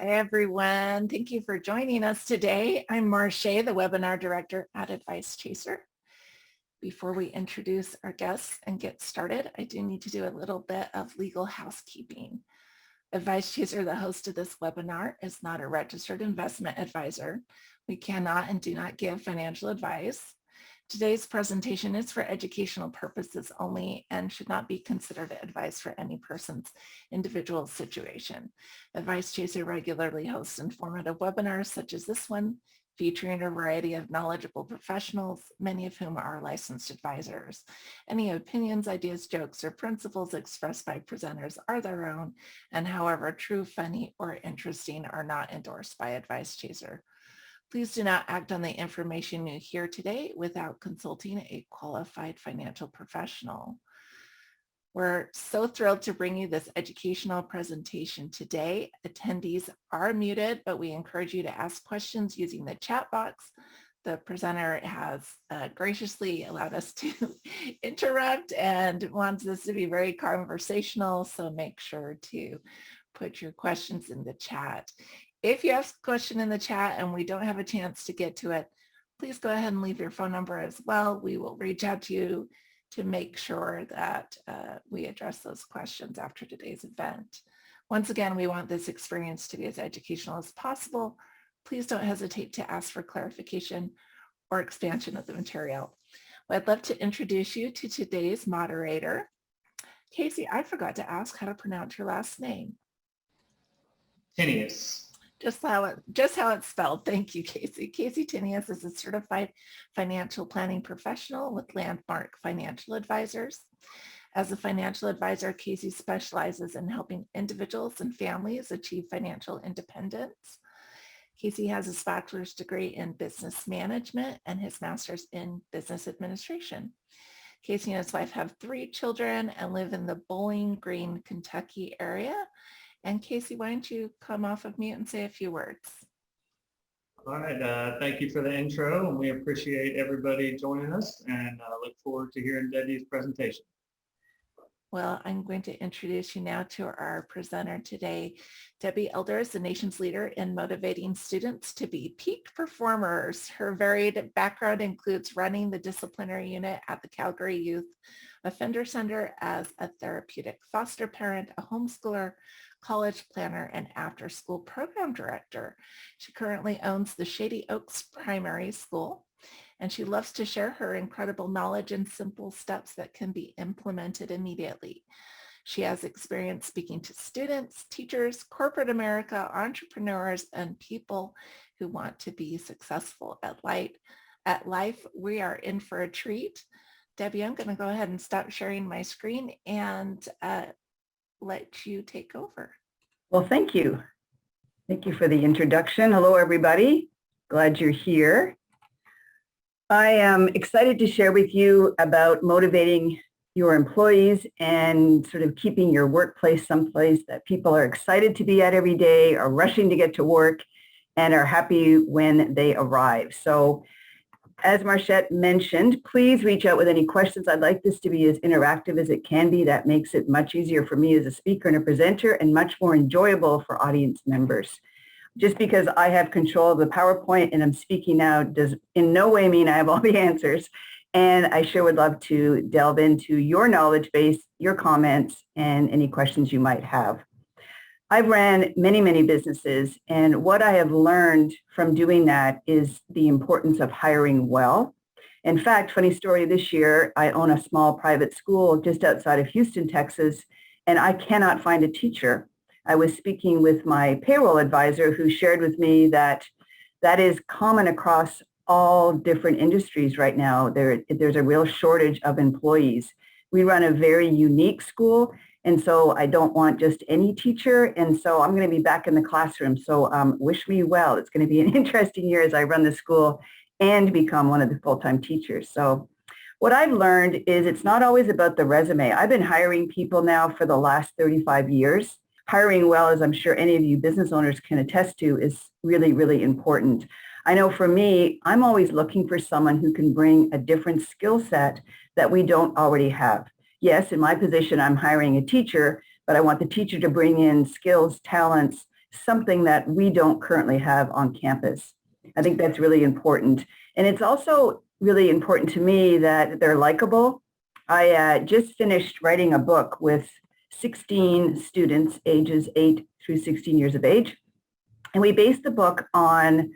Hi, everyone. Thank you for joining us today. I'm Marche, the webinar director at Advice Chaser. Before we introduce our guests and get started, I do need to do a little bit of legal housekeeping. Advice Chaser, the host of this webinar, is not a registered investment advisor. We cannot and do not give financial advice. Today's presentation is for educational purposes only and should not be considered advice for any person's individual situation. Advice Chaser regularly hosts informative webinars such as this one, featuring a variety of knowledgeable professionals, many of whom are licensed advisors. Any opinions, ideas, jokes, or principles expressed by presenters are their own, and however true, funny, or interesting are not endorsed by Advice Chaser. Please do not act on the information you hear today without consulting a qualified financial professional. We're so thrilled to bring you this educational presentation today. Attendees are muted, but we encourage you to ask questions using the chat box. The presenter has graciously allowed us to interrupt and wants this to be very conversational, so make sure to put your questions in the chat. If you ask a question in the chat and we don't have a chance to get to it, please go ahead and leave your phone number as well. We will reach out to you to make sure that we address those questions after today's event. Once again, we want this experience to be as educational as possible. Please don't hesitate to ask for clarification or expansion of the material. I'd love to introduce you to today's moderator. Casey, I forgot to ask how to pronounce your last name. Tinius. Just how it's spelled. Thank you, Casey. Casey Tinius is a certified financial planning professional with Landmark Financial Advisors. As a financial advisor, Casey specializes in helping individuals and families achieve financial independence. Casey has his bachelor's degree in business management and his master's in business administration. Casey and his wife have 3 children and live in the Bowling Green, Kentucky area. And Casey, why don't you come off of mute and say a few words? All right, thank you for the intro, and we appreciate everybody joining us, and look forward to hearing Debbie's presentation. Well, I'm going to introduce you now to our presenter today. Debbie Elder is the nation's leader in motivating students to be peak performers. Her varied background includes running the disciplinary unit at the Calgary Youth Offender Center as a therapeutic foster parent, a homeschooler, college planner, and after-school program director. She currently owns the Shady Oaks Primary School, and she loves to share her incredible knowledge and simple steps that can be implemented immediately. She has experience speaking to students, teachers, corporate America, entrepreneurs, and people who want to be successful at life. We are in for a treat. Debbie, I'm going to go ahead and stop sharing my screen and let you take over. Well, thank you. Thank you for the introduction. Hello, everybody. Glad you're here. I am excited to share with you about motivating your employees and sort of keeping your workplace someplace that people are excited to be at every day, are rushing to get to work, and are happy when they arrive. So as Marchette mentioned, please reach out with any questions. I'd like this to be as interactive as it can be. That makes it much easier for me as a speaker and a presenter and much more enjoyable for audience members. Just because I have control of the PowerPoint and I'm speaking now does in no way mean I have all the answers. And I sure would love to delve into your knowledge base, your comments, and any questions you might have. I've ran many, many businesses, and what I have learned from doing that is the importance of hiring well. In fact, funny story, this year, I own a small private school just outside of Houston, Texas, and I cannot find a teacher. I was speaking with my payroll advisor who shared with me that that is common across all different industries right now. There's a real shortage of employees. We run a very unique school, and so I don't want just any teacher. And so I'm going to be back in the classroom. So wish me well. It's going to be an interesting year as I run the school and become one of the full-time teachers. So what I've learned is it's not always about the resume. I've been hiring people now for the last 35 years. Hiring well, as I'm sure any of you business owners can attest to, is really, really important. I know for me, I'm always looking for someone who can bring a different skill set that we don't already have. Yes, in my position, I'm hiring a teacher, but I want the teacher to bring in skills, talents, something that we don't currently have on campus. I think that's really important. And it's also really important to me that they're likable. I just finished writing a book with 16 students ages 8 through 16 years of age. And we based the book on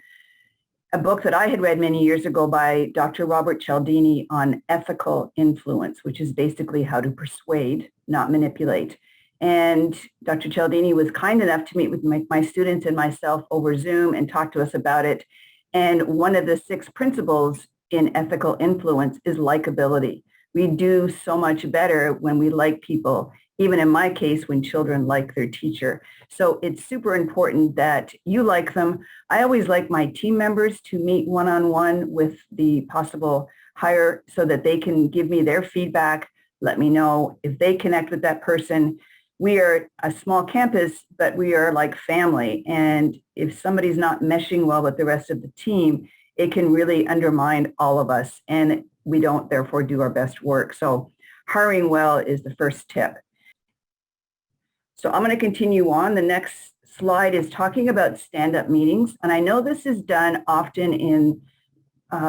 a book that I had read many years ago by Dr. Robert Cialdini on ethical influence, which is basically how to persuade, not manipulate. And Dr. Cialdini was kind enough to meet with my students and myself over Zoom and talk to us about it. And one of the 6 principles in ethical influence is likability. We do so much better when we like people, even in my case, when children like their teacher. So it's super important that you like them. I always like my team members to meet one-on-one with the possible hire so that they can give me their feedback, let me know if they connect with that person. We are a small campus, but we are like family. And if somebody's not meshing well with the rest of the team, it can really undermine all of us. And we don't therefore do our best work. So hiring well is the first tip. So I'm going to continue on. The next slide is talking about stand-up meetings. And I know this is done often in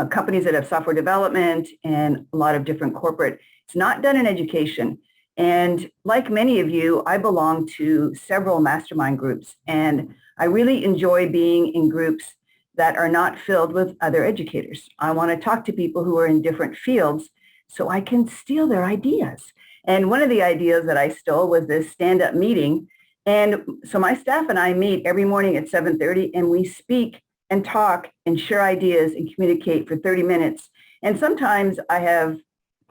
companies that have software development and a lot of different corporate. It's not done in education. And like many of you, I belong to several mastermind groups. And I really enjoy being in groups that are not filled with other educators. I want to talk to people who are in different fields so I can steal their ideas. And one of the ideas that I stole was this stand-up meeting. And so my staff and I meet every morning at 7:30 and we speak and talk and share ideas and communicate for 30 minutes. And sometimes I have,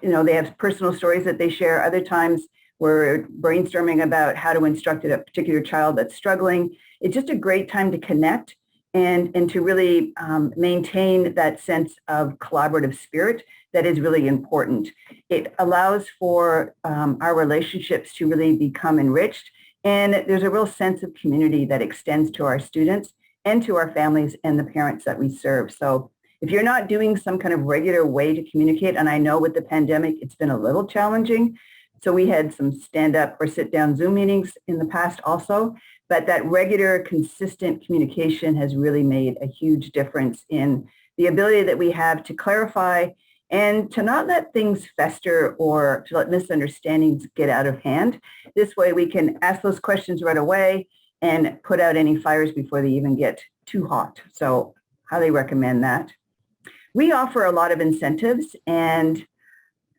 they have personal stories that they share. Other times we're brainstorming about how to instruct a particular child that's struggling. It's just a great time to connect and to really maintain that sense of collaborative spirit that is really important. It allows for our relationships to really become enriched, and there's a real sense of community that extends to our students and to our families and the parents that we serve. So if you're not doing some kind of regular way to communicate, and I know with the pandemic, it's been a little challenging. So we had some stand-up or sit-down Zoom meetings in the past also, but that regular, consistent communication has really made a huge difference in the ability that we have to clarify and to not let things fester or to let misunderstandings get out of hand. This way we can ask those questions right away and put out any fires before they even get too hot. So highly recommend that. We offer a lot of incentives, and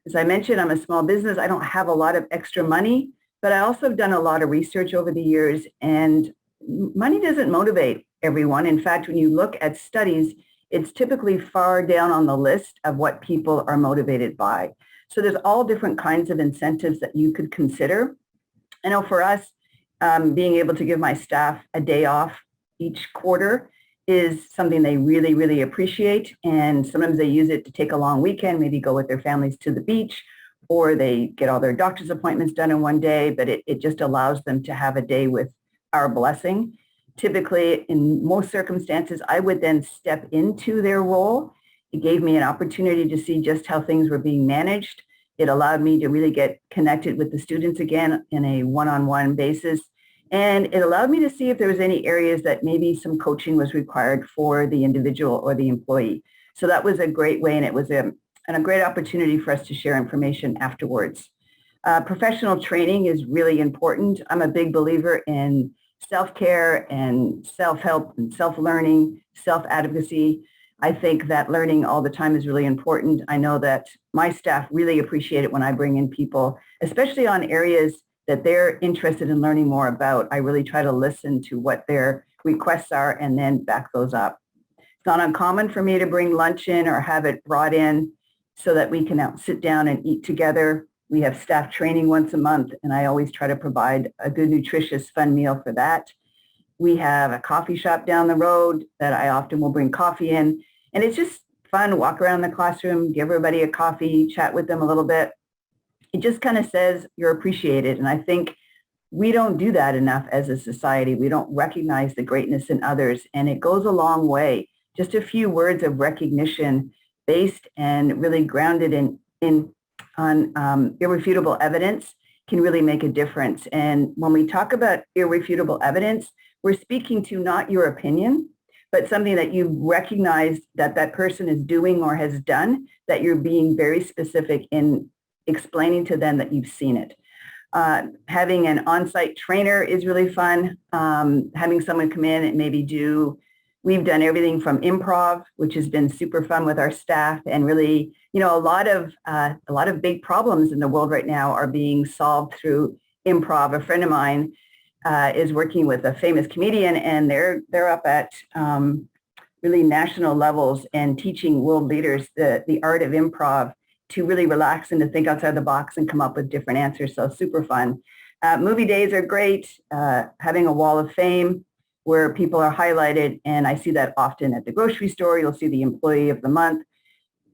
as I mentioned, I'm a small business. I don't have a lot of extra money, but I also have done a lot of research over the years, and money doesn't motivate everyone. In fact, when you look at studies, it's typically far down on the list of what people are motivated by. So there's all different kinds of incentives that you could consider. I know for us, being able to give my staff a day off each quarter is something they really, really appreciate. And sometimes they use it to take a long weekend, maybe go with their families to the beach, or they get all their doctor's appointments done in one day, but it just allows them to have a day with our blessing. Typically, in most circumstances, I would then step into their role. It gave me an opportunity to see just how things were being managed. It allowed me to really get connected with the students again in a one-on-one basis. And it allowed me to see if there was any areas that maybe some coaching was required for the individual or the employee. So that was a great way, and it was a great opportunity for us to share information afterwards. Professional training is really important. I'm a big believer in self-care and self-help and self-learning, self-advocacy. I think that learning all the time is really important. I know that my staff really appreciate it when I bring in people, especially on areas that they're interested in learning more about. I really try to listen to what their requests are and then back those up. It's not uncommon for me to bring lunch in or have it brought in so that we can sit down and eat together. We have staff training once a month, and I always try to provide a good, nutritious, fun meal for that. We have a coffee shop down the road that I often will bring coffee in, and it's just fun. Walk around the classroom, give everybody a coffee, chat with them a little bit. It just kind of says you're appreciated, and I think we don't do that enough as a society. We don't recognize the greatness in others, and it goes a long way. Just a few words of recognition based and really grounded on irrefutable evidence can really make a difference. And when we talk about irrefutable evidence, we're speaking to not your opinion, but something that you recognize that that person is doing or has done, that you're being very specific in explaining to them that you've seen it. Having an on-site trainer is really fun. Having someone come in and maybe we've done everything from improv, which has been super fun with our staff, and really, a lot of big problems in the world right now are being solved through improv. A friend of mine is working with a famous comedian, and they're up at really national levels and teaching world leaders the art of improv to really relax and to think outside the box and come up with different answers. So super fun. Movie days are great. Having a wall of fame where people are highlighted, and I see that often at the grocery store. You'll see the employee of the month.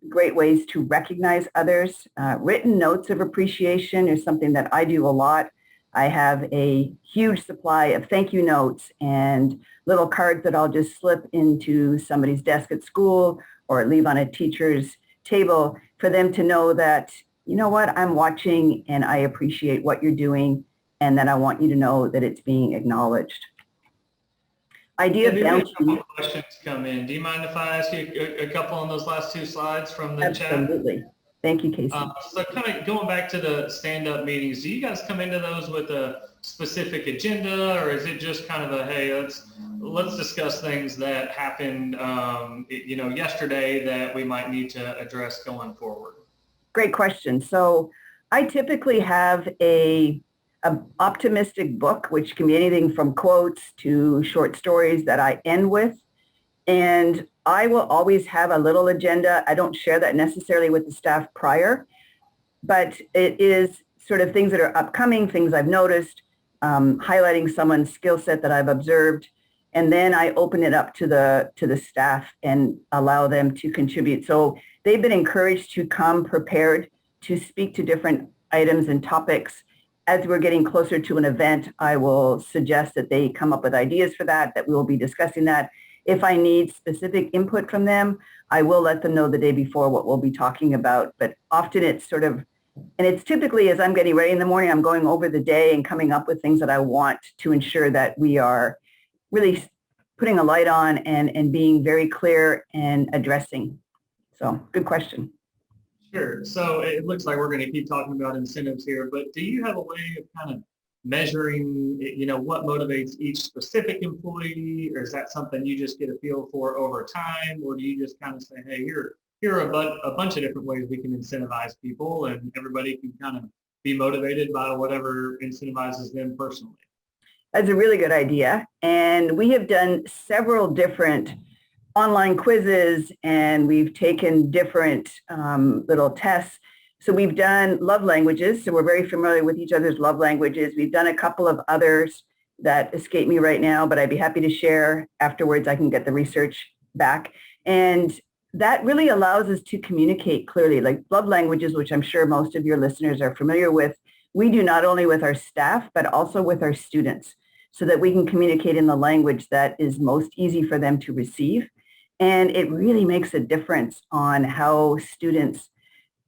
Great ways to recognize others. Written notes of appreciation is something that I do a lot. I have a huge supply of thank you notes and little cards that I'll just slip into somebody's desk at school or leave on a teacher's table for them to know that, you know what, I'm watching and I appreciate what you're doing, and that I want you to know that it's being acknowledged. Idea Yeah, bounty. a couple of questions come in. Do you mind if I ask you a couple on those last two slides from the chat? Absolutely. Thank you, Casey. So kind of going back to the stand-up meetings, do you guys come into those with a specific agenda, or is it just kind of a, hey, let's discuss things that happened, yesterday that we might need to address going forward? Great question. So I typically have a optimistic book, which can be anything from quotes to short stories that I end with. And I will always have a little agenda. I don't share that necessarily with the staff prior, but it is sort of things that are upcoming, things I've noticed, highlighting someone's skill set that I've observed. And then I open it up to the staff and allow them to contribute. So they've been encouraged to come prepared to speak to different items and topics. As we're getting closer to an event, I will suggest that they come up with ideas for that we will be discussing that. If I need specific input from them, I will let them know the day before what we'll be talking about. But often it's sort of, and it's typically as I'm getting ready in the morning, I'm going over the day and coming up with things that I want to ensure that we are really putting a light on and being very clear and addressing. So good question. Sure. So it looks like we're going to keep talking about incentives here, but do you have a way of kind of measuring, what motivates each specific employee, or is that something you just get a feel for over time, or do you just kind of say, hey, here are a bunch of different ways we can incentivize people, and everybody can kind of be motivated by whatever incentivizes them personally? That's a really good idea. And we have done several different online quizzes, and we've taken different little tests. So we've done love languages. So we're very familiar with each other's love languages. We've done a couple of others that escape me right now, but I'd be happy to share afterwards. I can get the research back. And that really allows us to communicate clearly, like love languages, which I'm sure most of your listeners are familiar with. We do not only with our staff, but also with our students, so that we can communicate in the language that is most easy for them to receive. And it really makes a difference on how students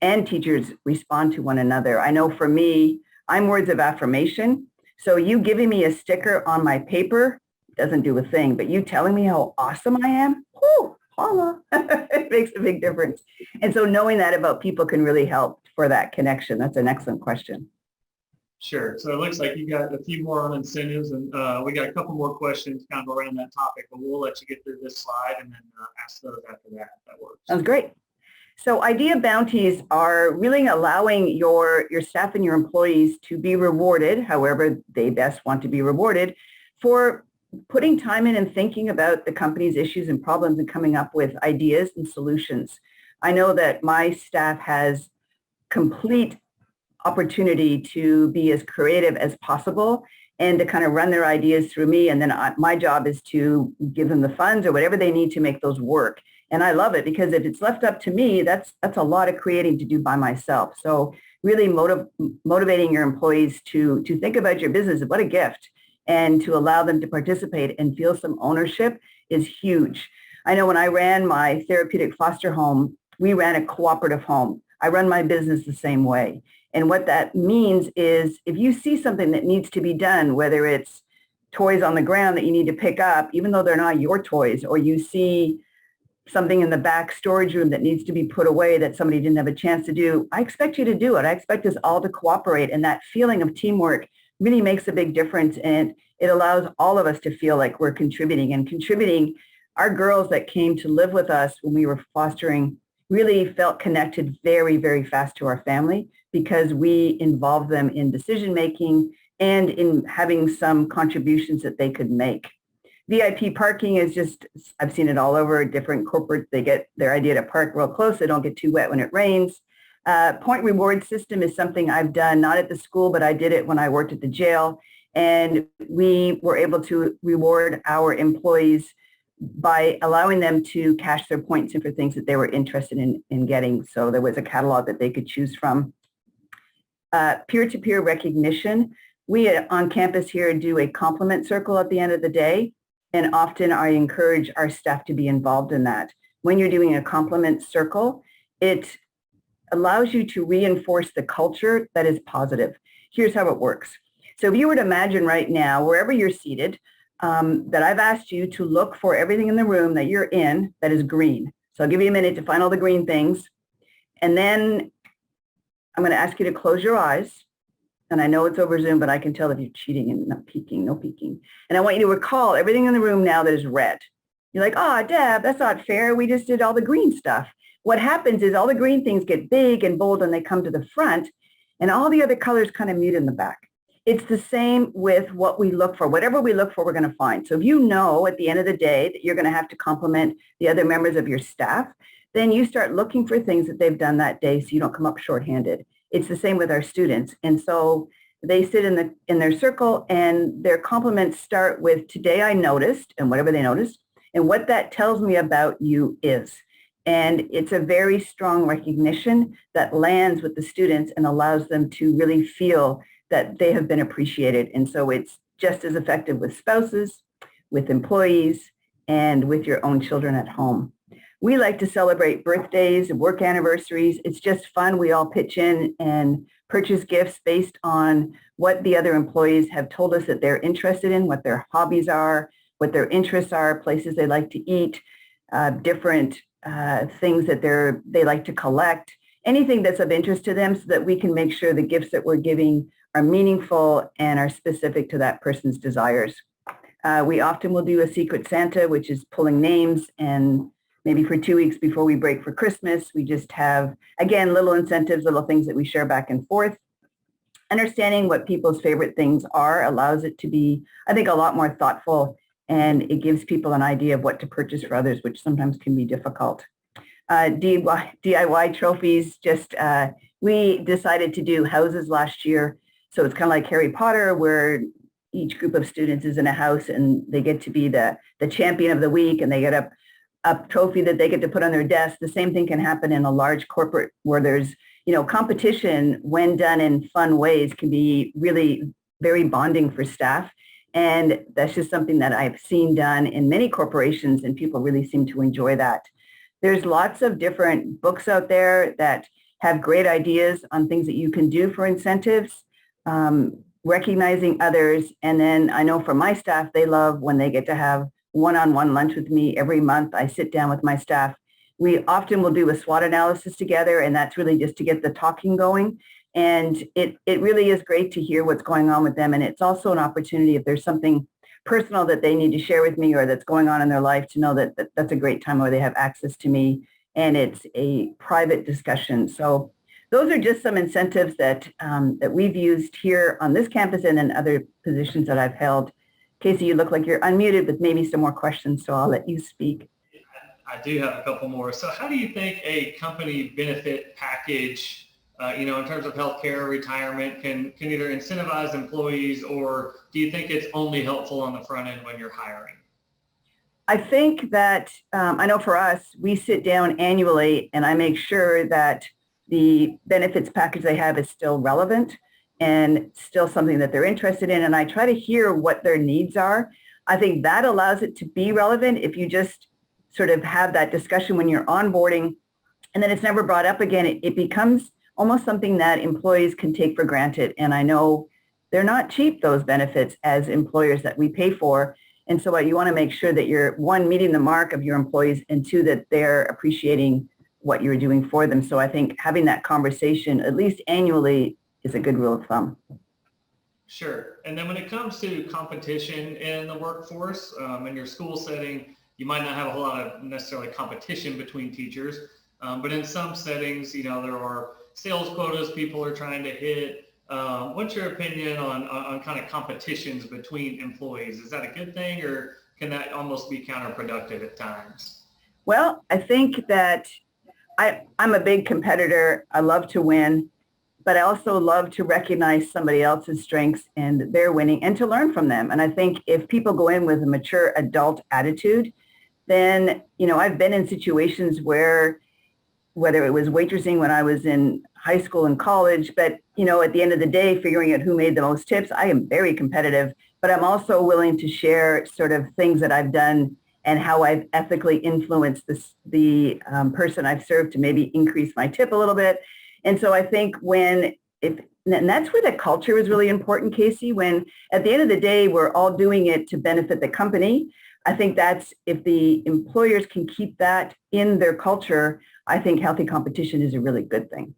and teachers respond to one another. I know for me, I'm words of affirmation. So you giving me a sticker on my paper doesn't do a thing, but you telling me how awesome I am, whoo, holla, it makes a big difference. And so knowing that about people can really help for that connection. That's an excellent question. Sure. So it looks like you got a few more on incentives, and we got a couple more questions kind of around that topic, but we'll let you get through this slide and then ask those after that, if that works. Sounds great. So idea bounties are really allowing your staff and your employees to be rewarded, however they best want to be rewarded, for putting time in and thinking about the company's issues and problems and coming up with ideas and solutions. I know that my staff has complete opportunity to be as creative as possible and to kind of run their ideas through me. And then my job is to give them the funds or whatever they need to make those work. And I love it, because if it's left up to me, that's a lot of creating to do by myself. So really motivating your employees to think about your business, what a gift, and to allow them to participate and feel some ownership is huge. I know when I ran my therapeutic foster home, we ran a cooperative home. I run my business the same way. And what that means is if you see something that needs to be done, whether it's toys on the ground that you need to pick up, even though they're not your toys, or you see something in the back storage room that needs to be put away that somebody didn't have a chance to do, I expect you to do it. I expect us all to cooperate. And that feeling of teamwork really makes a big difference. And it allows all of us to feel like we're contributing and contributing. Our girls that came to live with us when we were fostering really felt connected very, very fast to our family because we involved them in decision making and in having some contributions that they could make. VIP parking is just, I've seen it all over. Different corporates, they get their idea to park real close. They don't get too wet when it rains. Point reward system is something I've done, not at the school, but I did it when I worked at the jail. And we were able to reward our employees by allowing them to cash their points in for things that they were interested in getting. So there was a catalog that they could choose from. Peer-to-peer recognition. We on campus here do a compliment circle at the end of the day. And often I encourage our staff to be involved in that. When you're doing a compliment circle, it allows you to reinforce the culture that is positive. Here's how it works. So if you were to imagine right now, wherever you're seated, that I've asked you to look for everything in the room that you're in that is green. So I'll give you a minute to find all the green things. And then I'm going to ask you to close your eyes. And I know it's over Zoom, but I can tell if you're cheating and not peeking, no peeking. And I want you to recall everything in the room now that is red. You're like, oh, Deb, that's not fair. We just did all the green stuff. What happens is all the green things get big and bold and they come to the front and all the other colors kind of mute in the back. It's the same with what we look for. Whatever we look for, we're going to find. So if you know at the end of the day that you're going to have to compliment the other members of your staff, then you start looking for things that they've done that day so you don't come up shorthanded. It's the same with our students. And so they sit in their circle and their compliments start with, today I noticed, and whatever they noticed, and what that tells me about you is. And it's a very strong recognition that lands with the students and allows them to really feel that they have been appreciated. And so it's just as effective with spouses, with employees, and with your own children at home. We like to celebrate birthdays and work anniversaries. It's just fun. We all pitch in and purchase gifts based on what the other employees have told us that they're interested in, what their hobbies are, what their interests are, places they like to eat, different things that they like to collect, anything that's of interest to them so that we can make sure the gifts that we're giving are meaningful and are specific to that person's desires. We often will do a Secret Santa, which is pulling names, and maybe for 2 weeks before we break for Christmas, we just have, again, little incentives, little things that we share back and forth. Understanding what people's favorite things are allows it to be, I think, a lot more thoughtful, and it gives people an idea of what to purchase for others, which sometimes can be difficult. DIY trophies, we decided to do houses last year. So it's kind of like Harry Potter, where each group of students is in a house and they get to be the champion of the week, and they get a trophy that they get to put on their desk. The same thing can happen in a large corporate where there's, competition when done in fun ways can be really very bonding for staff. And that's just something that I've seen done in many corporations, and people really seem to enjoy that. There's lots of different books out there that have great ideas on things that you can do for incentives, recognizing others. And then I know for my staff, they love when they get to have one-on-one lunch with me every month. I sit down with my staff. We often will do a SWOT analysis together, and that's really just to get the talking going. And it really is great to hear what's going on with them. And it's also an opportunity, if there's something personal that they need to share with me or that's going on in their life, to know that that's a great time where they have access to me, and it's a private discussion. So those are just some incentives that we've used here on this campus and in other positions that I've held. Casey, you look like you're unmuted with maybe some more questions, so I'll let you speak. I do have a couple more. So how do you think a company benefit package, in terms of healthcare, retirement, can either incentivize employees, or do you think it's only helpful on the front end when you're hiring? I think that, I know for us, we sit down annually and I make sure that the benefits package they have is still relevant and still something that they're interested in. And I try to hear what their needs are. I think that allows it to be relevant. If you just sort of have that discussion when you're onboarding and then it's never brought up again, it becomes almost something that employees can take for granted. And I know they're not cheap, those benefits as employers that we pay for. And so you want to make sure that you're, one, meeting the mark of your employees, and two, that they're appreciating what you're doing for them. So I think having that conversation at least annually is a good rule of thumb. Sure. And then when it comes to competition in the workforce, in your school setting, you might not have a whole lot of necessarily competition between teachers, but in some settings, there are sales quotas people are trying to hit. What's your opinion on kind of competitions between employees? Is that a good thing, or can that almost be counterproductive at times? Well, I think that I'm a big competitor. I love to win, but I also love to recognize somebody else's strengths and their winning and to learn from them. And I think if people go in with a mature adult attitude, then, I've been in situations where, whether it was waitressing when I was in high school and college, but, at the end of the day, figuring out who made the most tips, I am very competitive, but I'm also willing to share sort of things that I've done and how I've ethically influenced the person I've served to maybe increase my tip a little bit. And so I think and that's where the culture is really important, Casey, when at the end of the day, we're all doing it to benefit the company. I think that's, if the employers can keep that in their culture, I think healthy competition is a really good thing.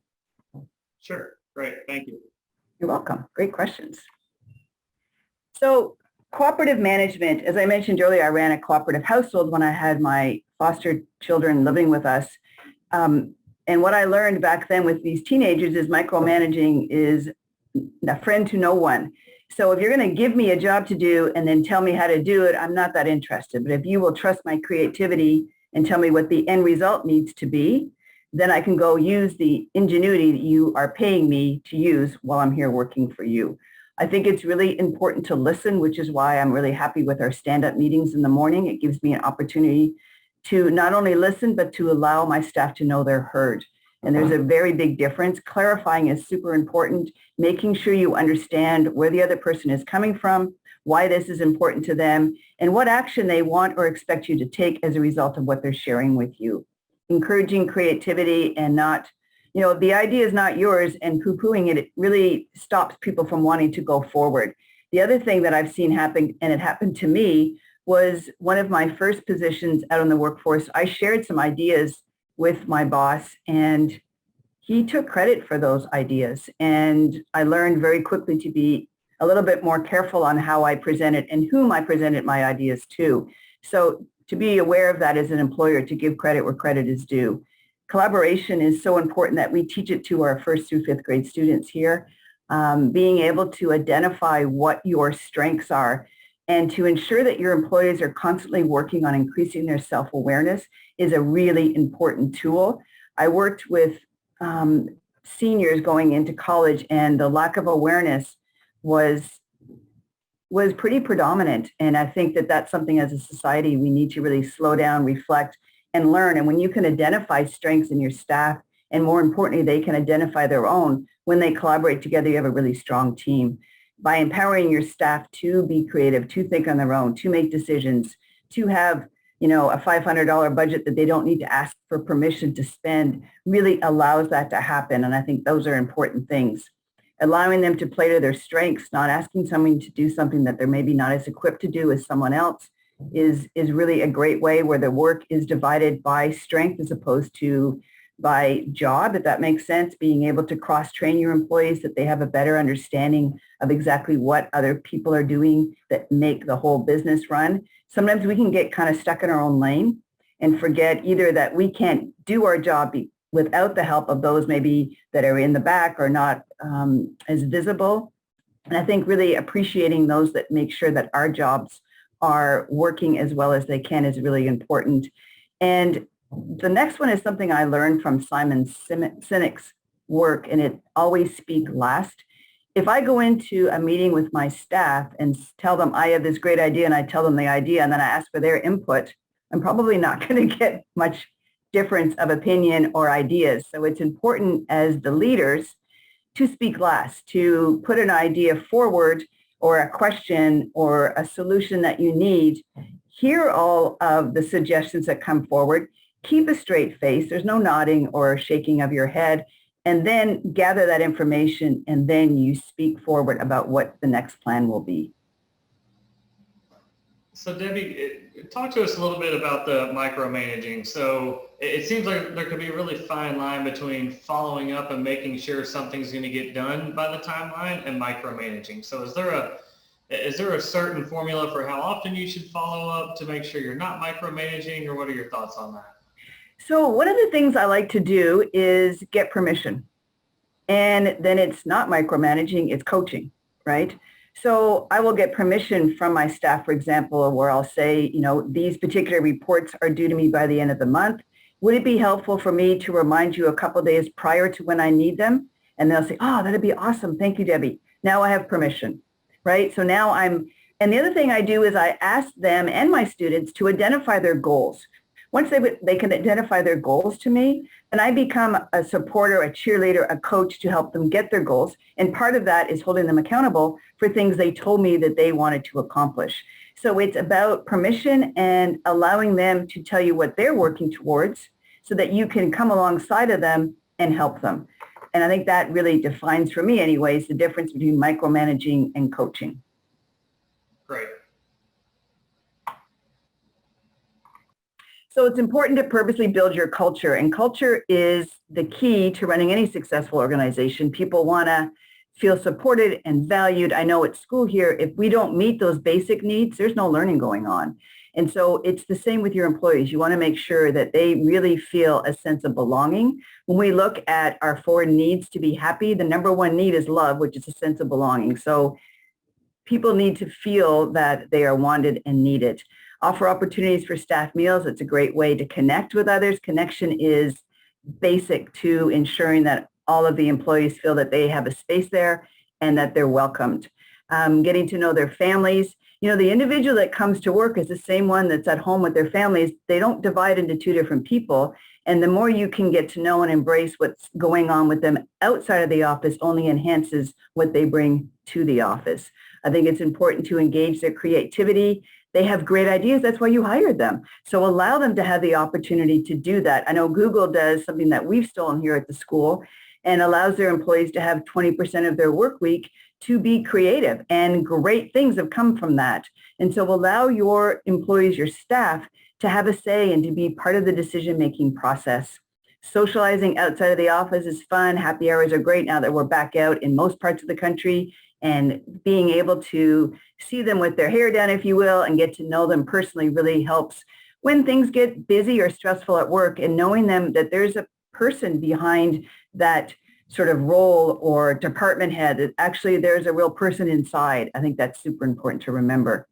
Sure. Great. Thank you. You're welcome. Great questions. So cooperative management, as I mentioned earlier, I ran a cooperative household when I had my foster children living with us. And what I learned back then with these teenagers is micromanaging is a friend to no one. So if you're going to give me a job to do and then tell me how to do it, I'm not that interested. But if you will trust my creativity and tell me what the end result needs to be, then I can go use the ingenuity that you are paying me to use while I'm here working for you. I think it's really important to listen, which is why I'm really happy with our stand-up meetings in the morning. It gives me an opportunity to not only listen, but to allow my staff to know they're heard. And there's a very big difference. Clarifying is super important, making sure you understand where the other person is coming from, why this is important to them, and what action they want or expect you to take as a result of what they're sharing with you. Encouraging creativity and not, the idea is not yours, and poo-pooing it really stops people from wanting to go forward. The other thing that I've seen happen, and it happened to me, was one of my first positions out in the workforce. I shared some ideas with my boss, and he took credit for those ideas. And I learned very quickly to be a little bit more careful on how I presented and whom I presented my ideas to. So to be aware of that as an employer, to give credit where credit is due. Collaboration is so important that we teach it to our 1st through 5th grade students here. Being able to identify what your strengths are and to ensure that your employees are constantly working on increasing their self-awareness is a really important tool. I worked with seniors going into college, and the lack of awareness was pretty predominant. And I think that that's something as a society we need to really slow down, reflect, and learn. And when you can identify strengths in your staff, and more importantly, they can identify their own, when they collaborate together, you have a really strong team. By empowering your staff to be creative, to think on their own, to make decisions, to have, a $500 budget that they don't need to ask for permission to spend, really allows that to happen. And I think those are important things. Allowing them to play to their strengths, not asking someone to do something that they're maybe not as equipped to do as someone else, is really a great way where the work is divided by strength as opposed to by job, if that makes sense. Being able to cross-train your employees, that they have a better understanding of exactly what other people are doing that make the whole business run. Sometimes we can get kind of stuck in our own lane and forget either that we can't do our job without the help of those maybe that are in the back or not as visible. And I think really appreciating those that make sure that our jobs are working as well as they can is really important. And the next one is something I learned from Simon Sinek's work, and it always speak last. If I go into a meeting with my staff and tell them I have this great idea, and I tell them the idea, and then I ask for their input, I'm probably not going to get much difference of opinion or ideas. So it's important as the leaders to speak last, to put an idea forward or a question or a solution that you need. Hear all of the suggestions that come forward. Keep a straight face. There's no nodding or shaking of your head. and then gather that information, and then you speak forward about what the next plan will be. So Debbie, talk to us a little bit about the micromanaging. So it seems like there could be a really fine line between following up and making sure something's going to get done by the timeline and micromanaging. So is there a certain formula for how often you should follow up to make sure you're not micromanaging, or what are your thoughts on that? So one of the things I like to do is get permission. And then it's not micromanaging, it's coaching, right? So I will get permission from my staff, for example, where I'll say, these particular reports are due to me by the end of the month. Would it be helpful for me to remind you a couple of days prior to when I need them? And they'll say, oh, that'd be awesome. Thank you, Debbie. Now I have permission, right? So now and the other thing I do is I ask them and my students to identify their goals. Once they can identify their goals to me, then I become a supporter, a cheerleader, a coach to help them get their goals. And part of that is holding them accountable for things they told me that they wanted to accomplish. So it's about permission and allowing them to tell you what they're working towards so that you can come alongside of them and help them. And I think that really defines, for me anyways, the difference between micromanaging and coaching. Great. So it's important to purposely build your culture, and culture is the key to running any successful organization. People want to feel supported and valued. I know at school here, if we don't meet those basic needs, there's no learning going on. And so it's the same with your employees. You want to make sure that they really feel a sense of belonging. When we look at our 4 needs to be happy, the number 1 need is love, which is a sense of belonging. So people need to feel that they are wanted and needed. Offer opportunities for staff meals. It's a great way to connect with others. Connection is basic to ensuring that all of the employees feel that they have a space there and that they're welcomed. Getting to know their families. The individual that comes to work is the same one that's at home with their families. They don't divide into 2 different people. And the more you can get to know and embrace what's going on with them outside of the office only enhances what they bring to the office. I think it's important to engage their creativity. They have great ideas. That's why you hired them. So allow them to have the opportunity to do that. I know Google does something that we've stolen here at the school and allows their employees to have 20% of their work week to be creative, and great things have come from that. And so allow your employees, your staff, to have a say and to be part of the decision-making process. Socializing outside of the office is fun. Happy hours are great now that we're back out in most parts of the country, and being able to see them with their hair down, if you will, and get to know them personally really helps when things get busy or stressful at work, and knowing them that there's a person behind that sort of role or department head, that actually there's a real person inside. I think that's super important to remember.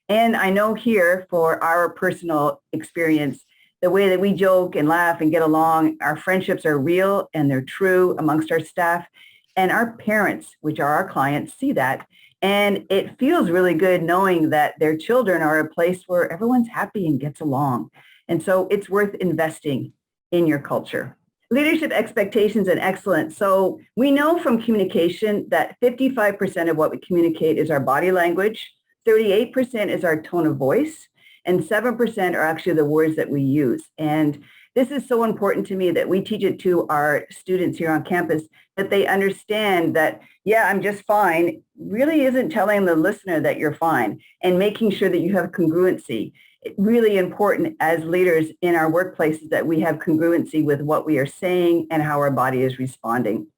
And I know here, for our personal experience, the way that we joke and laugh and get along, our friendships are real and they're true amongst our staff. And our parents, which are our clients, see that. And it feels really good knowing that their children are a place where everyone's happy and gets along. And so it's worth investing in your culture. Leadership expectations and excellence. So we know from communication that 55% of what we communicate is our body language, 38% is our tone of voice, and 7% are actually the words that we use. And this is so important to me that we teach it to our students here on campus, that they understand that, yeah, I'm just fine, really isn't telling the listener that you're fine, and making sure that you have congruency. It's really important as leaders in our workplaces that we have congruency with what we are saying and how our body is responding.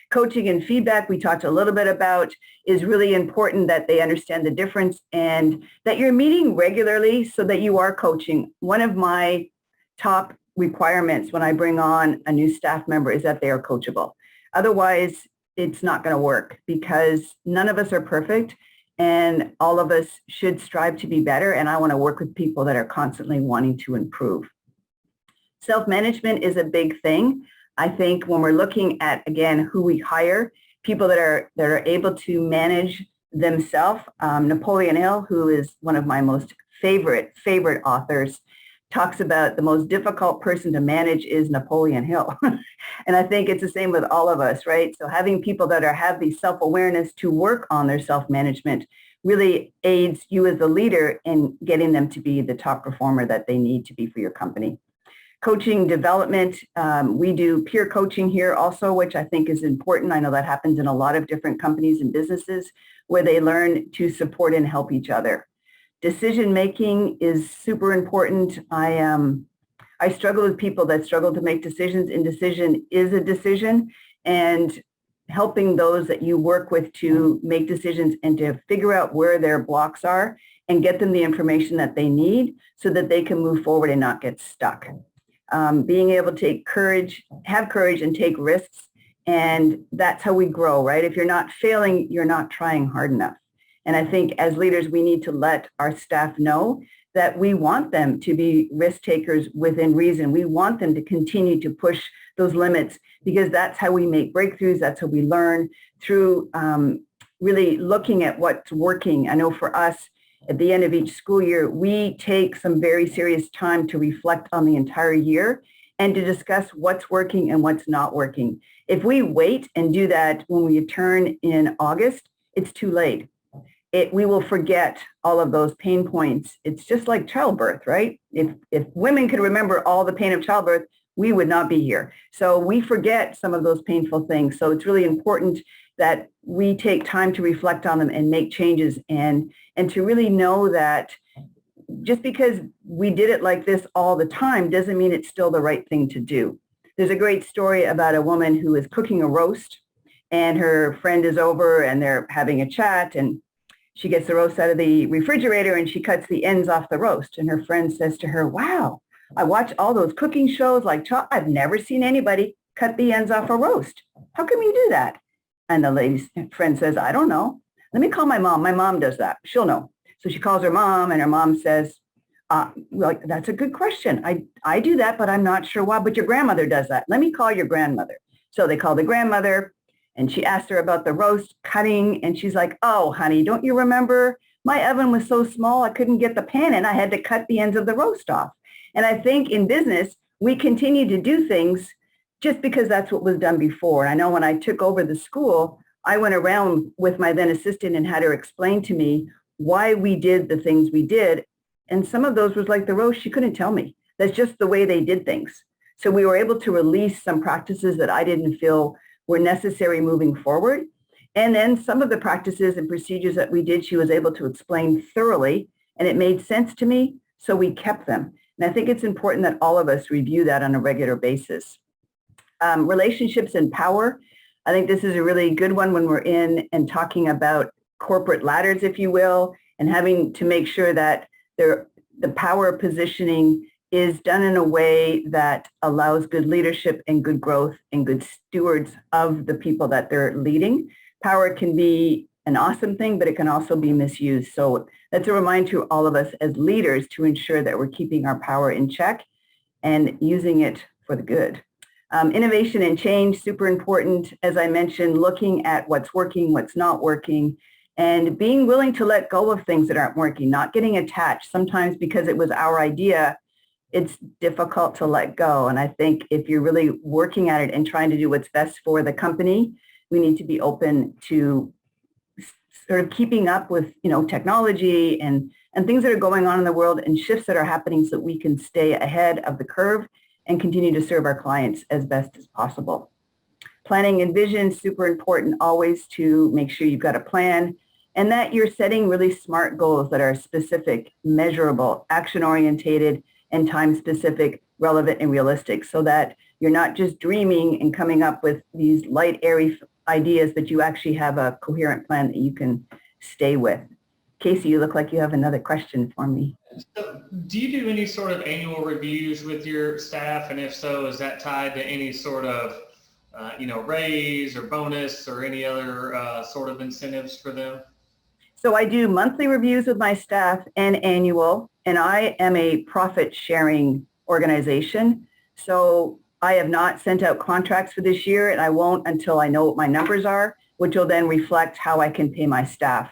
Coaching and feedback, we talked a little bit about, is really important that they understand the difference and that you're meeting regularly so that you are coaching. One of my top requirements when I bring on a new staff member is that they are coachable. Otherwise, it's not going to work, because none of us are perfect and all of us should strive to be better. And I want to work with people that are constantly wanting to improve. Self-management is a big thing. I think when we're looking at, again, who we hire, people that are able to manage themselves. Napoleon Hill, who is one of my most favorite authors, talks about the most difficult person to manage is Napoleon Hill. And I think it's the same with all of us, right? So having people that have the self-awareness to work on their self-management really aids you as a leader in getting them to be the top performer that they need to be for your company. coaching development. We do peer coaching here also, which I think is important. I know that happens in a lot of different companies and businesses where they learn to support and help each other. Decision making is super important. I struggle with people that struggle to make decisions. Indecision is a decision, and helping those that you work with to make decisions and to figure out where their blocks are and get them the information that they need so that they can move forward and not get stuck. Being able to take courage, have courage and take risks. And that's how we grow, right? If you're not failing, you're not trying hard enough. And I think as leaders, we need to let our staff know that we want them to be risk takers within reason. We want them to continue to push those limits because that's how we make breakthroughs. That's how we learn through really looking at what's working. I know for us, at the end of each school year, we take some very serious time to reflect on the entire year and to discuss what's working and what's not working. If we wait and do that when we return in August, it's too late. We will forget all of those pain points. It's just like childbirth, right? If women could remember all the pain of childbirth, we would not be here. So we forget some of those painful things. So it's really important that we take time to reflect on them and make changes and to really know that just because we did it like this all the time doesn't mean it's still the right thing to do. There's a great story about a woman who is cooking a roast and her friend is over and they're having a chat and she gets the roast out of the refrigerator and she cuts the ends off the roast. And her friend says to her, wow, I watch all those cooking shows like I've never seen anybody cut the ends off a roast. How come you do that? And the lady's friend says, I don't know. Let me call my mom. My mom does that. She'll know. So she calls her mom and her mom says, well, that's a good question. I do that, but I'm not sure why. But your grandmother does that. Let me call your grandmother. So they call the grandmother and she asked her about the roast cutting. And she's like, oh, honey, don't you remember? My oven was so small, I couldn't get the pan in. I had to cut the ends of the roast off. And I think in business, we continue to do things just because that's what was done before. And I know when I took over the school, I went around with my then assistant and had her explain to me why we did the things we did. And some of those was like the roast, she couldn't tell me. That's just the way they did things. So we were able to release some practices that I didn't feel were necessary moving forward. And then some of the practices and procedures that we did, she was able to explain thoroughly, and it made sense to me, so we kept them. And I think it's important that all of us review that on a regular basis. Relationships and power. I think this is a really good one when we're in and talking about corporate ladders, if you will, and having to make sure that the power positioning is done in a way that allows good leadership and good growth and good stewards of the people that they're leading. Power can be an awesome thing, but it can also be misused. So that's a reminder to all of us as leaders to ensure that we're keeping our power in check and using it for the good. Innovation and change, super important. As I mentioned, looking at what's working, what's not working, and being willing to let go of things that aren't working, not getting attached. Sometimes because it was our idea, it's difficult to let go. And I think if you're really working at it and trying to do what's best for the company, we need to be open to sort of keeping up with, technology and things that are going on in the world and shifts that are happening so that we can stay ahead of the curve and continue to serve our clients as best as possible. Planning and vision, super important always to make sure you've got a plan and that you're setting really smart goals that are specific, measurable, action-orientated, and time-specific, relevant, and realistic so that you're not just dreaming and coming up with these light, airy ideas, but you actually have a coherent plan that you can stay with. Casey, you look like you have another question for me. So do you do any sort of annual reviews with your staff? And if so, is that tied to any sort of, raise or bonus or any other sort of incentives for them? So I do monthly reviews with my staff and annual, and I am a profit sharing organization. So I have not sent out contracts for this year, and I won't until I know what my numbers are, which will then reflect how I can pay my staff.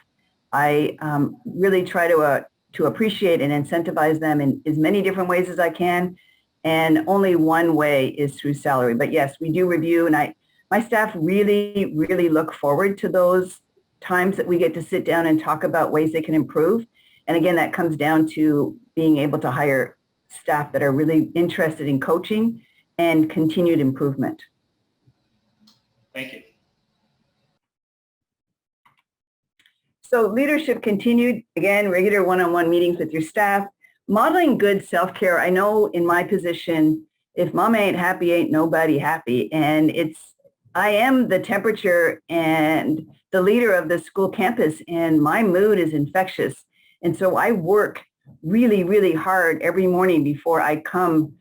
I really try to appreciate and incentivize them in as many different ways as I can, and only one way is through salary. But yes, we do review, and my staff really, really look forward to those times that we get to sit down and talk about ways they can improve. And again, that comes down to being able to hire staff that are really interested in coaching and continued improvement. Thank you. So leadership continued, again, regular one-on-one meetings with your staff, modeling good self-care. I know in my position, if mama ain't happy, ain't nobody happy. And I am the temperature and the leader of the school campus, and my mood is infectious. And so I work really, really hard every morning before I come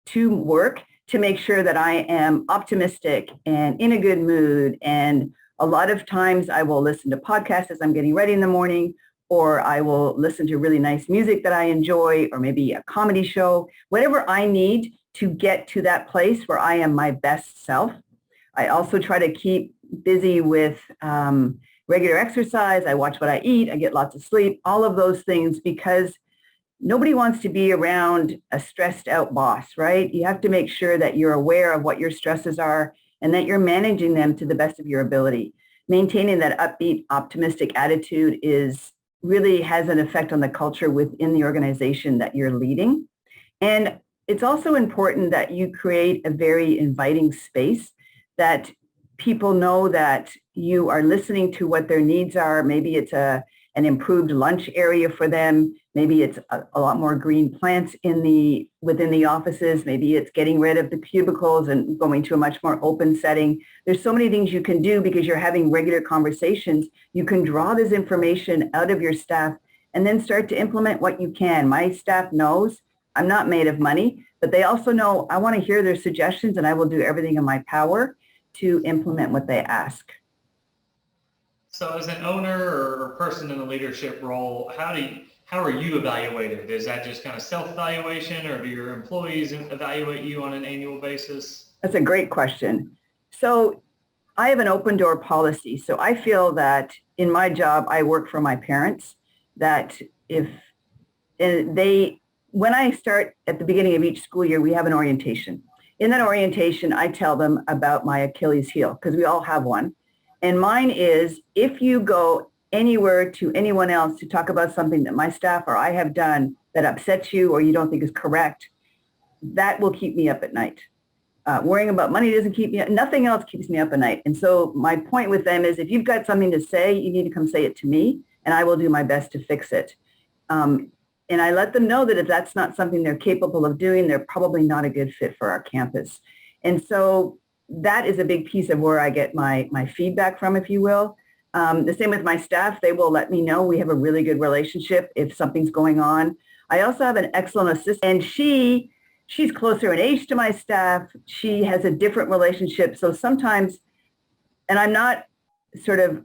to work to make sure that I am optimistic and in a good mood. And a lot of times I will listen to podcasts as I'm getting ready in the morning, or I will listen to really nice music that I enjoy, or maybe a comedy show, whatever I need to get to that place where I am my best self. I also try to keep busy with regular exercise. I watch what I eat. I get lots of sleep, all of those things, because nobody wants to be around a stressed out boss, right? You have to make sure that you're aware of what your stresses are and that you're managing them to the best of your ability. Maintaining that upbeat, optimistic attitude really has an effect on the culture within the organization that you're leading. And it's also important that you create a very inviting space that people know that you are listening to what their needs are. Maybe it's an improved lunch area for them. Maybe it's a lot more green plants within the offices. Maybe it's getting rid of the cubicles and going to a much more open setting. There's so many things you can do because you're having regular conversations. You can draw this information out of your staff and then start to implement what you can. My staff knows I'm not made of money, but they also know I want to hear their suggestions, and I will do everything in my power to implement what they ask. So as an owner or person in a leadership role, how are you evaluated? Is that just kind of self-evaluation, or do your employees evaluate you on an annual basis? That's a great question. So I have an open door policy. So I feel that in my job, I work for my parents, that when I start at the beginning of each school year, we have an orientation. In that orientation, I tell them about my Achilles heel, because we all have one. And mine is, if you go anywhere to anyone else to talk about something that my staff or I have done that upsets you or you don't think is correct, that will keep me up at night. Worrying about money doesn't keep me up. Nothing else keeps me up at night. And so my point with them is, if you've got something to say, you need to come say it to me, and I will do my best to fix it. And I let them know that if that's not something they're capable of doing, they're probably not a good fit for our campus. And so that is a big piece of where I get my feedback from, if you will. The same with my staff. They will let me know. We have a really good relationship if something's going on. I also have an excellent assistant, and she's closer in age to my staff. She has a different relationship. So sometimes, and I'm not sort of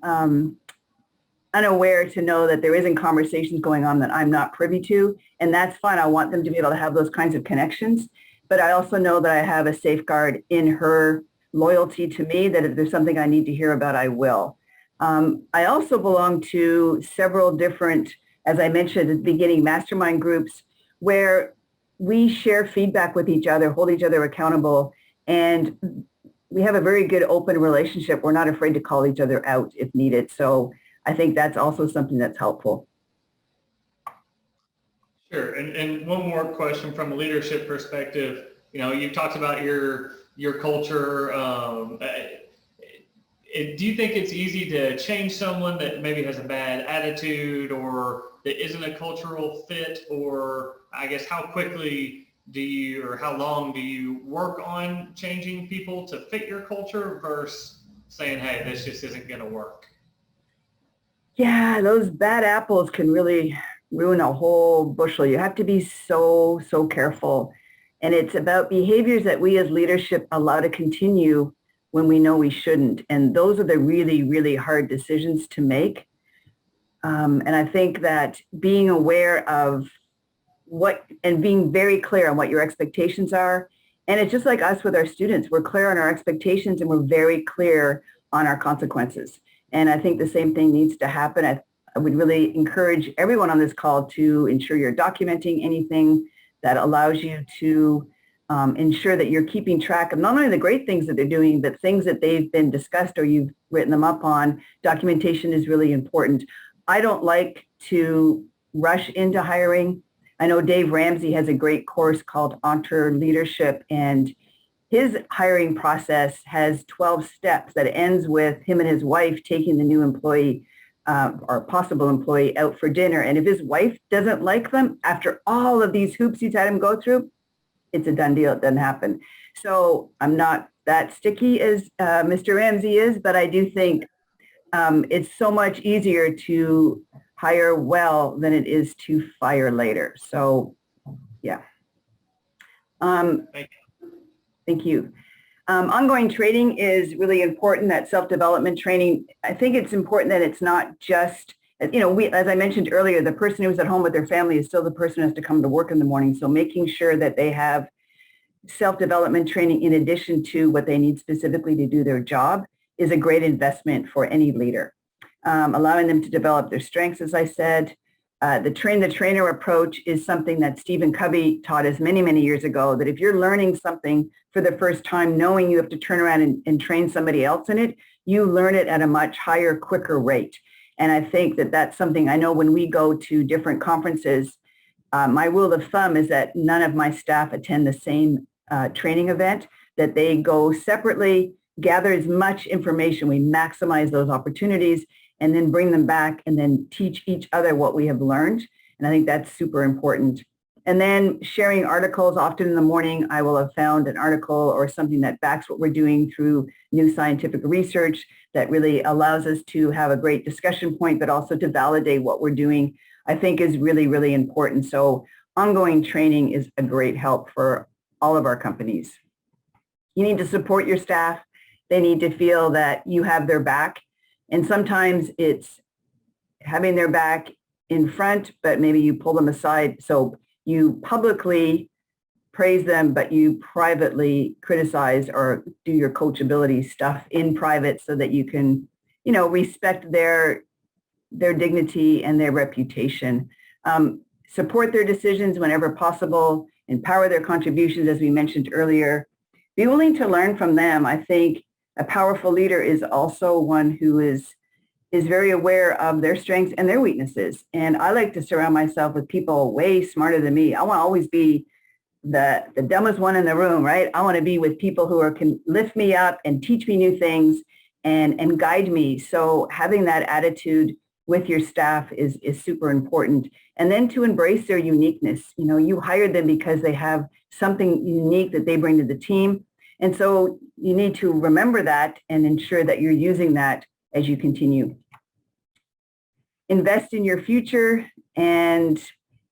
unaware to know that there isn't conversations going on that I'm not privy to, and that's fine. I want them to be able to have those kinds of connections. But I also know that I have a safeguard in her loyalty to me, that if there's something I need to hear about, I will. I also belong to several different, as I mentioned at the beginning, mastermind groups where we share feedback with each other, hold each other accountable, and we have a very good open relationship. We're not afraid to call each other out if needed. So I think that's also something that's helpful. Sure. And one more question from a leadership perspective. You've talked about your culture. Do you think it's easy to change someone that maybe has a bad attitude or that isn't a cultural fit? Or I guess how quickly or how long do you work on changing people to fit your culture versus saying, hey, this just isn't going to work? Yeah, those bad apples can really ruin a whole bushel. You have to be so, so careful. And it's about behaviors that we as leadership allow to continue when we know we shouldn't. And those are the really, really hard decisions to make. And I think that being aware of and being very clear on what your expectations are. And it's just like us with our students. We're clear on our expectations and we're very clear on our consequences. And I think the same thing needs to happen. I would really encourage everyone on this call to ensure you're documenting anything that allows you to ensure that you're keeping track of not only the great things that they're doing, but things that they've been discussed or you've written them up on. Documentation is really important. I don't like to rush into hiring. I know Dave Ramsey has a great course called EntreLeadership, and his hiring process has 12 steps that ends with him and his wife taking the new employee or possible employee out for dinner. And if his wife doesn't like them, after all of these hoops he's had him go through, it's a done deal. It doesn't happen. So I'm not that sticky as Mr. Ramsey is, but I do think it's so much easier to hire well than it is to fire later. So, yeah. Thank you. Ongoing training is really important, that self-development training. I think it's important that it's not just, as I mentioned earlier, the person who's at home with their family is still the person who has to come to work in the morning. So making sure that they have self-development training in addition to what they need specifically to do their job is a great investment for any leader. Allowing them to develop their strengths, as I said. The train-the-trainer approach is something that Stephen Covey taught us many, many years ago, that if you're learning something for the first time, knowing you have to turn around and train somebody else in it, you learn it at a much higher, quicker rate. And I think that that's something I know when we go to different conferences, my rule of thumb is that none of my staff attend the same training event, that they go separately, gather as much information, we maximize those opportunities, and then bring them back and then teach each other what we have learned. And I think that's super important. And then sharing articles. Often in the morning, I will have found an article or something that backs what we're doing through new scientific research that really allows us to have a great discussion point, but also to validate what we're doing, I think is really, really important. So ongoing training is a great help for all of our companies. You need to support your staff. They need to feel that you have their back. And sometimes it's having their back in front, but maybe you pull them aside. So you publicly praise them, but you privately criticize or do your coachability stuff in private so that you can, respect their dignity and their reputation. Support their decisions whenever possible, empower their contributions, as we mentioned earlier. Be willing to learn from them. I think a powerful leader is also one who is very aware of their strengths and their weaknesses. And I like to surround myself with people way smarter than me. I want to always be the dumbest one in the room, right? I want to be with people who can lift me up and teach me new things and guide me. So having that attitude with your staff is super important. And then to embrace their uniqueness. You hired them because they have something unique that they bring to the team. And so you need to remember that and ensure that you're using that as you continue. Invest in your future and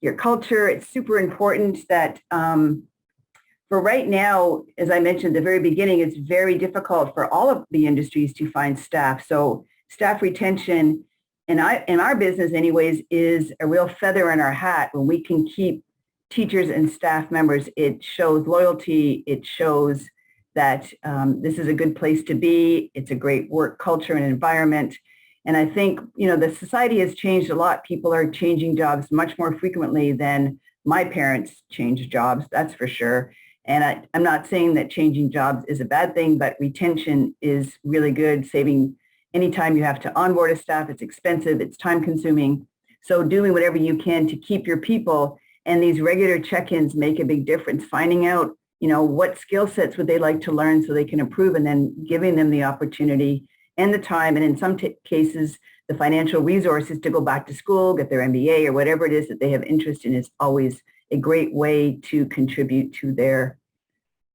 your culture. It's super important that for right now, as I mentioned at the very beginning, it's very difficult for all of the industries to find staff. So staff retention in our business anyways is a real feather in our hat when we can keep teachers and staff members. It shows loyalty. It shows that this is a good place to be. It's a great work culture and environment. And I think, the society has changed a lot. People are changing jobs much more frequently than my parents changed jobs, that's for sure. And I'm not saying that changing jobs is a bad thing, but retention is really good. Saving anytime you have to onboard a staff, it's expensive, it's time consuming. So doing whatever you can to keep your people, and these regular check-ins make a big difference. Finding out, what skill sets would they like to learn so they can improve, and then giving them the opportunity and the time, and in some cases, the financial resources to go back to school, get their MBA or whatever it is that they have interest in is always a great way to contribute to their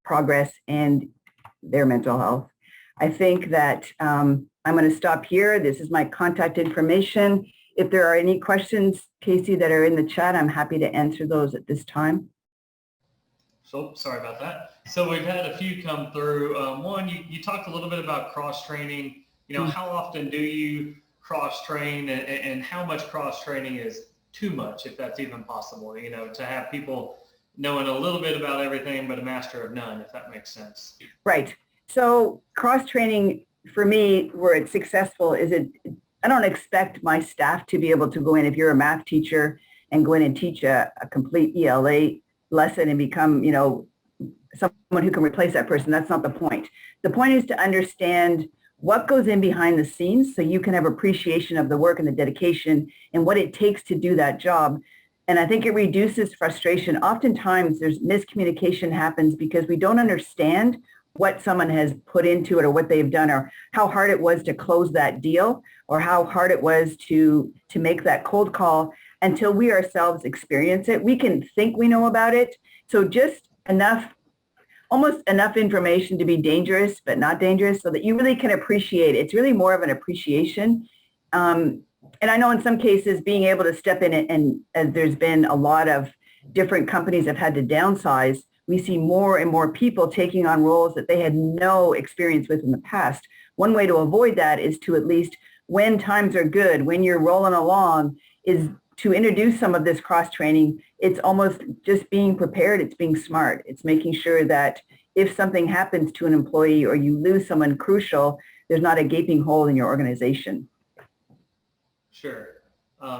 progress and their mental health. I think that I'm going to stop here. This is my contact information. If there are any questions, Casey, that are in the chat, I'm happy to answer those at this time. So sorry about that. So we've had a few come through. One, you talked a little bit about cross-training. How often do you cross-train, and how much cross-training is too much, if that's even possible, to have people knowing a little bit about everything, but a master of none, if that makes sense. Right. So cross-training for me, where it's successful, I don't expect my staff to be able to go in, if you're a math teacher, and go in and teach a complete ELA lesson and become, someone who can replace that person. That's not the point. The point is to understand what goes in behind the scenes so you can have appreciation of the work and the dedication and what it takes to do that job. And I think it reduces frustration. Oftentimes there's miscommunication happens because we don't understand what someone has put into it or what they've done or how hard it was to close that deal or how hard it was to make that cold call until we ourselves experience it. We can think we know about it. So just almost enough information to be dangerous, but not dangerous so that you really can appreciate it. It's really more of an appreciation. And I know in some cases being able to step in and there's been a lot of different companies have had to downsize. We see more and more people taking on roles that they had no experience with in the past. One way to avoid that is to at least when times are good, when you're rolling along, is to introduce some of this cross-training. It's almost just being prepared. It's being smart. It's making sure that if something happens to an employee or you lose someone crucial, there's not a gaping hole in your organization. Sure.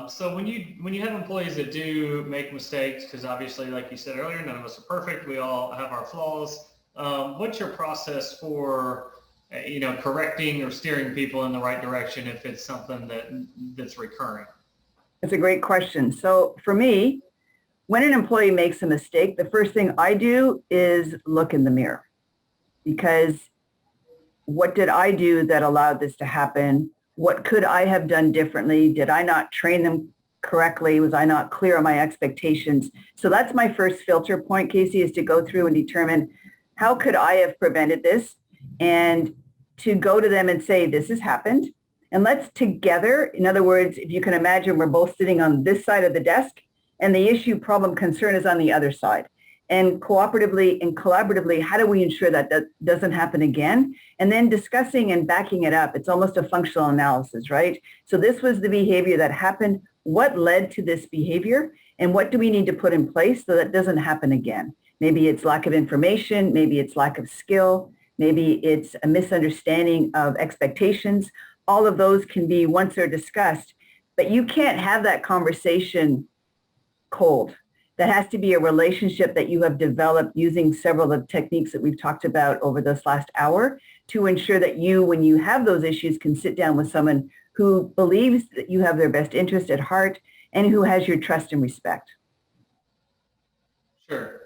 So when you have employees that do make mistakes, because obviously, like you said earlier, none of us are perfect. We all have our flaws. What's your process for, correcting or steering people in the right direction if it's something that's recurring? That's a great question. So for me, when an employee makes a mistake, the first thing I do is look in the mirror because what did I do that allowed this to happen? What could I have done differently? Did I not train them correctly? Was I not clear on my expectations? So that's my first filter point, Casey, is to go through and determine how could I have prevented this and to go to them and say, this has happened. And let's together, in other words, if you can imagine, we're both sitting on this side of the desk and the issue, problem, concern is on the other side. And cooperatively and collaboratively, how do we ensure that that doesn't happen again? And then discussing and backing it up. It's almost a functional analysis, right? So this was the behavior that happened. What led to this behavior? And what do we need to put in place so that doesn't happen again? Maybe it's lack of information. Maybe it's lack of skill. Maybe it's a misunderstanding of expectations. All of those can be once they're discussed, but you can't have that conversation cold. That has to be a relationship that you have developed using several of the techniques that we've talked about over this last hour to ensure that you, when you have those issues, can sit down with someone who believes that you have their best interest at heart and who has your trust and respect. Sure.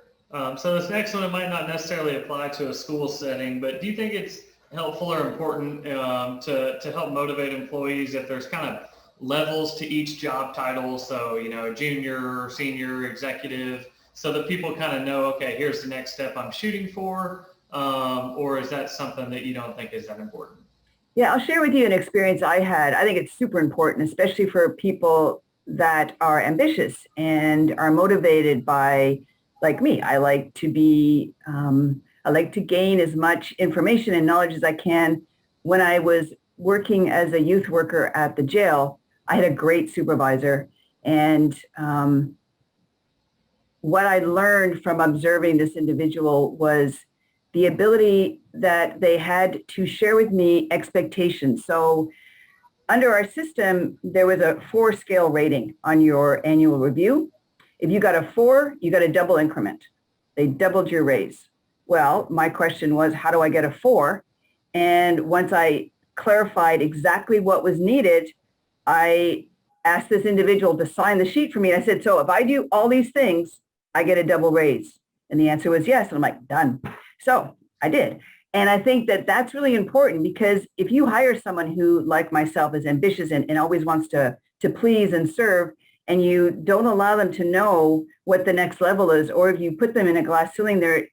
So this next one, it might not necessarily apply to a school setting, but do you think it's helpful or important to help motivate employees if there's kind of levels to each job title? So, junior, senior, executive, so that people kind of know, okay, here's the next step I'm shooting for, or is that something that you don't think is that important? Yeah, I'll share with you an experience I had. I think it's super important, especially for people that are ambitious and are motivated by, like me. I like to gain as much information and knowledge as I can. When I was working as a youth worker at the jail, I had a great supervisor. And what I learned from observing this individual was the ability that they had to share with me expectations. So under our system, there was a 4-scale rating on your annual review. If you got a 4, you got a double increment. They doubled your raise. Well, my question was, how do I get a 4? And once I clarified exactly what was needed, I asked this individual to sign the sheet for me. I said, so if I do all these things, I get a double raise. And the answer was yes. And I'm like, done. So I did. And I think that that's really important because if you hire someone who, like myself, is ambitious and always wants to please and serve, and you don't allow them to know what the next level is, or if you put them in a glass ceiling there,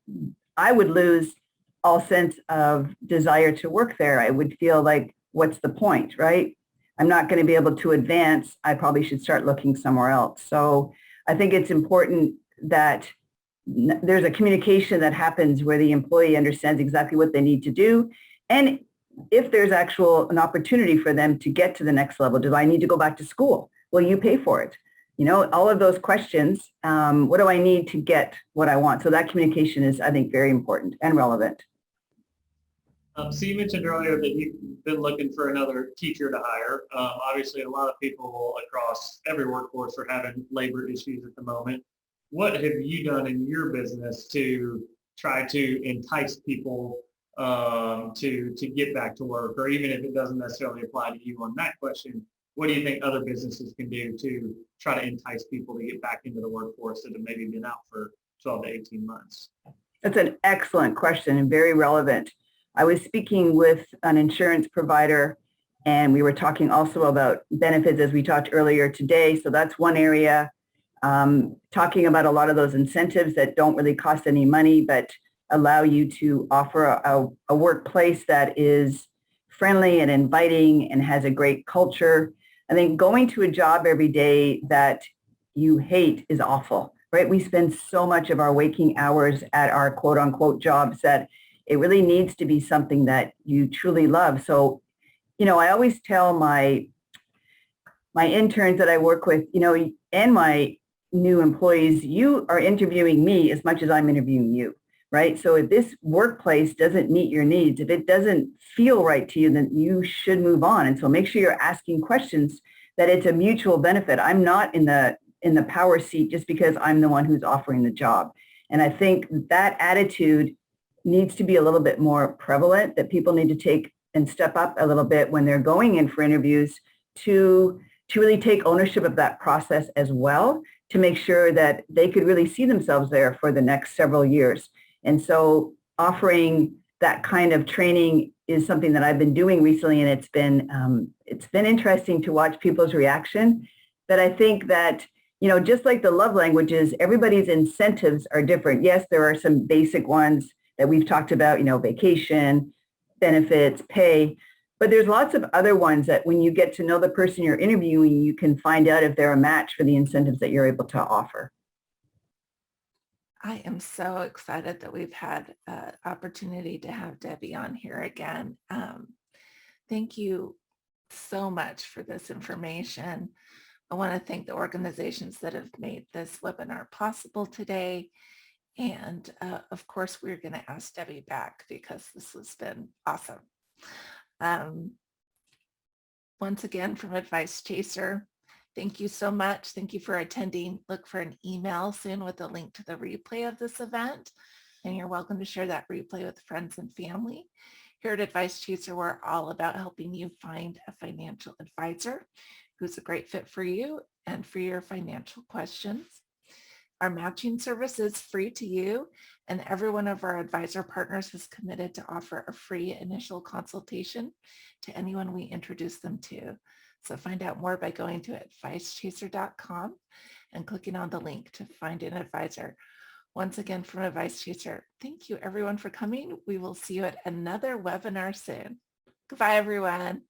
I would lose all sense of desire to work there. I would feel like, what's the point, right? I'm not going to be able to advance. I probably should start looking somewhere else. So I think it's important that there's a communication that happens where the employee understands exactly what they need to do. And if there's an opportunity for them to get to the next level, do I need to go back to school? Will you pay for it? All of those questions. What do I need to get what I want? So that communication is, I think, very important and relevant. So you mentioned earlier that you've been looking for another teacher to hire. Obviously, a lot of people across every workforce are having labor issues at the moment. What have you done in your business to try to entice people to get back to work? Or even if it doesn't necessarily apply to you on that question, what do you think other businesses can do to try to entice people to get back into the workforce that have maybe been out for 12 to 18 months? That's an excellent question and very relevant. I was speaking with an insurance provider, and we were talking also about benefits as we talked earlier today. So that's one area. Talking about a lot of those incentives that don't really cost any money, but allow you to offer a workplace that is friendly and inviting and has a great culture. I think going to a job every day that you hate is awful, right? We spend so much of our waking hours at our quote unquote jobs that it really needs to be something that you truly love. So, I always tell my interns that I work with, and my new employees, you are interviewing me as much as I'm interviewing you, right? So if this workplace doesn't meet your needs, if it doesn't feel right to you, then you should move on. And so make sure you're asking questions, that it's a mutual benefit. I'm not in the power seat just because I'm the one who's offering the job. And I think that attitude needs to be a little bit more prevalent, that people need to take and step up a little bit when they're going in for interviews to really take ownership of that process as well, to make sure that they could really see themselves there for the next several years. And so offering that kind of training is something that I've been doing recently, and it's been interesting to watch people's reaction. But I think that, just like the love languages, everybody's incentives are different. Yes, there are some basic ones that we've talked about, vacation, benefits, pay, but there's lots of other ones that when you get to know the person you're interviewing, you can find out if they're a match for the incentives that you're able to offer. I am so excited that we've had an opportunity to have Debbie on here again. Thank you so much for this information. I want to thank the organizations that have made this webinar possible today. And of course, we're going to ask Debbie back because this has been awesome. Once again, from Advice Chaser, thank you so much. Thank you for attending. Look for an email soon with a link to the replay of this event. And you're welcome to share that replay with friends and family. Here at Advice Chaser, we're all about helping you find a financial advisor who's a great fit for you and for your financial questions. Our matching service is free to you, and every one of our advisor partners is committed to offer a free initial consultation to anyone we introduce them to. So find out more by going to advicechaser.com and clicking on the link to find an advisor. Once again, from Advice Chaser, thank you everyone for coming. We will see you at another webinar soon. Goodbye, everyone.